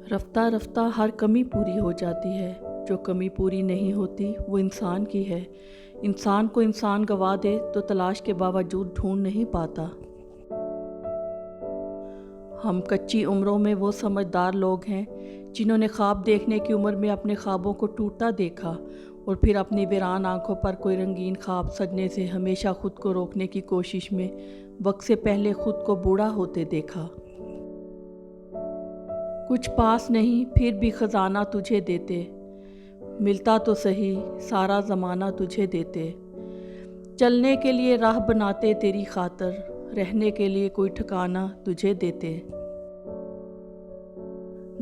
رفتہ رفتہ ہر کمی پوری ہو جاتی ہے، جو کمی پوری نہیں ہوتی وہ انسان کی ہے۔ انسان کو انسان گوا دے تو تلاش کے باوجود ڈھونڈ نہیں پاتا۔ ہم کچی عمروں میں وہ سمجھدار لوگ ہیں جنہوں نے خواب دیکھنے کی عمر میں اپنے خوابوں کو ٹوٹتا دیکھا اور پھر اپنی ویران آنکھوں پر کوئی رنگین خواب سجنے سے ہمیشہ خود کو روکنے کی کوشش میں وقت سے پہلے خود کو بوڑھا ہوتے دیکھا۔ کچھ پاس نہیں پھر بھی خزانہ تجھے دیتے، ملتا تو صحیح سارا زمانہ تجھے دیتے۔ چلنے کے لیے راہ بناتے تیری خاطر، رہنے کے لیے کوئی ٹھکانہ تجھے دیتے۔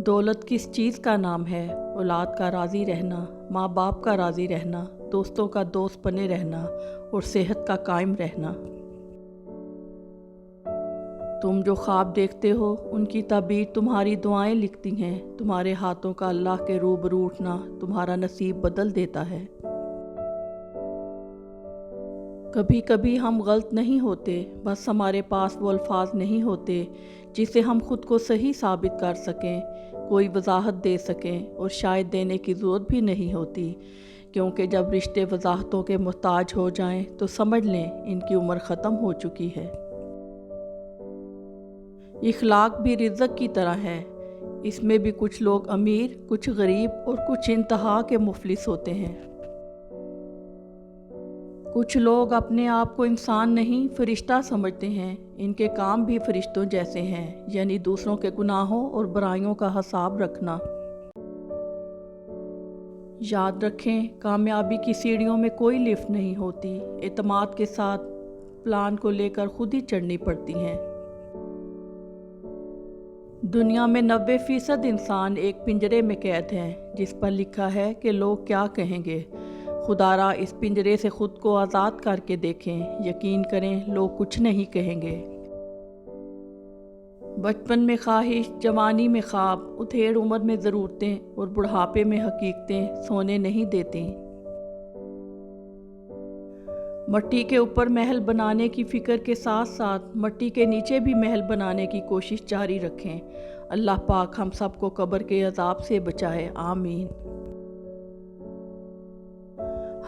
دولت کس چیز کا نام ہے؟ اولاد کا راضی رہنا، ماں باپ کا راضی رہنا، دوستوں کا دوست بنے رہنا اور صحت کا قائم رہنا۔ تم جو خواب دیکھتے ہو ان کی تعبیر تمہاری دعائیں لکھتی ہیں، تمہارے ہاتھوں کا اللہ کے روبرو اٹھنا تمہارا نصیب بدل دیتا ہے۔ کبھی کبھی ہم غلط نہیں ہوتے، بس ہمارے پاس وہ الفاظ نہیں ہوتے جسے ہم خود کو صحیح ثابت کر سکیں، کوئی وضاحت دے سکیں، اور شاید دینے کی ضرورت بھی نہیں ہوتی، کیونکہ جب رشتے وضاحتوں کے محتاج ہو جائیں تو سمجھ لیں ان کی عمر ختم ہو چکی ہے۔ اخلاق بھی رزق کی طرح ہے، اس میں بھی کچھ لوگ امیر، کچھ غریب اور کچھ انتہا کے مفلس ہوتے ہیں۔ کچھ لوگ اپنے آپ کو انسان نہیں فرشتہ سمجھتے ہیں، ان کے کام بھی فرشتوں جیسے ہیں، یعنی دوسروں کے گناہوں اور برائیوں کا حساب رکھنا۔ یاد رکھیں، کامیابی کی سیڑھیوں میں کوئی لفٹ نہیں ہوتی، اعتماد کے ساتھ پلان کو لے کر خود ہی چڑھنی پڑتی ہیں۔ دنیا میں 90% انسان ایک پنجرے میں قید ہیں جس پر لکھا ہے کہ لوگ کیا کہیں گے۔ خدا را اس پنجرے سے خود کو آزاد کر کے دیکھیں، یقین کریں لوگ کچھ نہیں کہیں گے۔ بچپن میں خواہش، جوانی میں خواب، ادھیڑ عمر میں ضرورتیں اور بڑھاپے میں حقیقتیں سونے نہیں دیتی۔ مٹی کے اوپر محل بنانے کی فکر کے ساتھ ساتھ مٹی کے نیچے بھی محل بنانے کی کوشش جاری رکھیں۔ اللہ پاک ہم سب کو قبر کے عذاب سے بچائے، آمین۔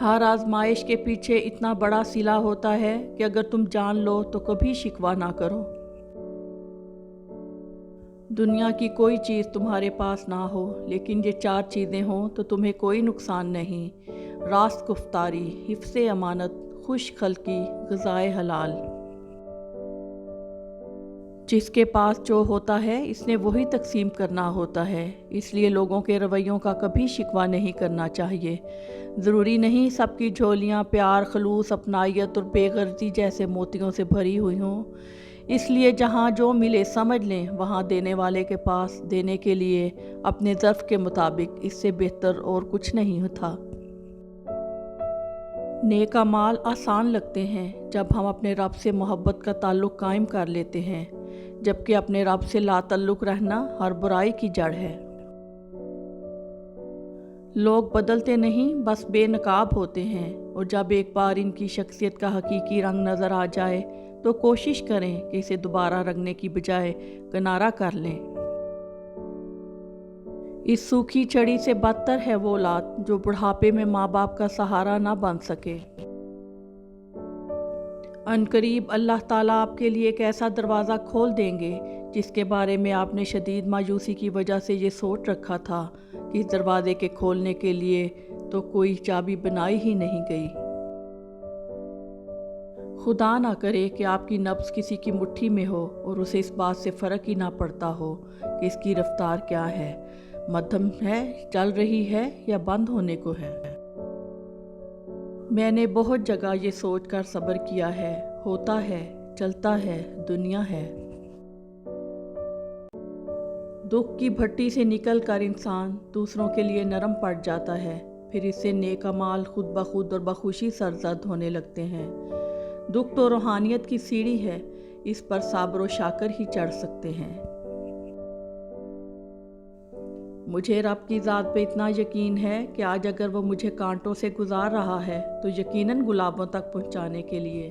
ہر آزمائش کے پیچھے اتنا بڑا صلہ ہوتا ہے کہ اگر تم جان لو تو کبھی شکوہ نہ کرو۔ دنیا کی کوئی چیز تمہارے پاس نہ ہو لیکن یہ 4 چیزیں ہوں تو تمہیں کوئی نقصان نہیں: راست گفتاری، حفظ امانت، خوش خلقی، غذائے حلال۔ جس کے پاس جو ہوتا ہے اس نے وہی تقسیم کرنا ہوتا ہے، اس لیے لوگوں کے رویوں کا کبھی شکوہ نہیں کرنا چاہیے۔ ضروری نہیں سب کی جھولیاں پیار، خلوص، اپنائیت اور بے غرضی جیسے موتیوں سے بھری ہوئی ہوں، اس لیے جہاں جو ملے سمجھ لیں وہاں دینے والے کے پاس دینے کے لیے اپنے ظرف کے مطابق اس سے بہتر اور کچھ نہیں تھا۔ نیک اعمال آسان لگتے ہیں جب ہم اپنے رب سے محبت کا تعلق قائم کر لیتے ہیں، جبکہ اپنے رب سے لا تعلق رہنا ہر برائی کی جڑ ہے۔ لوگ بدلتے نہیں بس بے نقاب ہوتے ہیں، اور جب ایک بار ان کی شخصیت کا حقیقی رنگ نظر آ جائے تو کوشش کریں کہ اسے دوبارہ رنگنے کی بجائے کنارہ کر لیں۔ اس سوکھی چھڑی سے بدتر ہے وہ اولاد جو بڑھاپے میں ماں باپ کا سہارا نہ بن سکے۔ عنقریب اللہ تعالیٰ آپ کے لیے ایک ایسا دروازہ کھول دیں گے جس کے بارے میں آپ نے شدید مایوسی کی وجہ سے یہ سوچ رکھا تھا کہ اس دروازے کے کھولنے کے لیے تو کوئی چابی بنائی ہی نہیں گئی۔ خدا نہ کرے کہ آپ کی نبض کسی کی مٹھی میں ہو اور اسے اس بات سے فرق ہی نہ پڑتا ہو کہ اس کی رفتار کیا ہے، مدھم ہے، چل رہی ہے یا بند ہونے کو ہے۔ میں نے بہت جگہ یہ سوچ کر صبر کیا ہے، ہوتا ہے، چلتا ہے، دنیا ہے۔ دکھ کی بھٹی سے نکل کر انسان دوسروں کے لیے نرم پڑ جاتا ہے، پھر اس سے نیک اعمال خود بخود اور بخوشی سرزد ہونے لگتے ہیں۔ دکھ تو روحانیت کی سیڑھی ہے، اس پر صابر و شاکر ہی چڑھ سکتے ہیں۔ مجھے رب کی ذات پہ اتنا یقین ہے کہ آج اگر وہ مجھے کانٹوں سے گزار رہا ہے تو یقیناً گلابوں تک پہنچانے کے لیے۔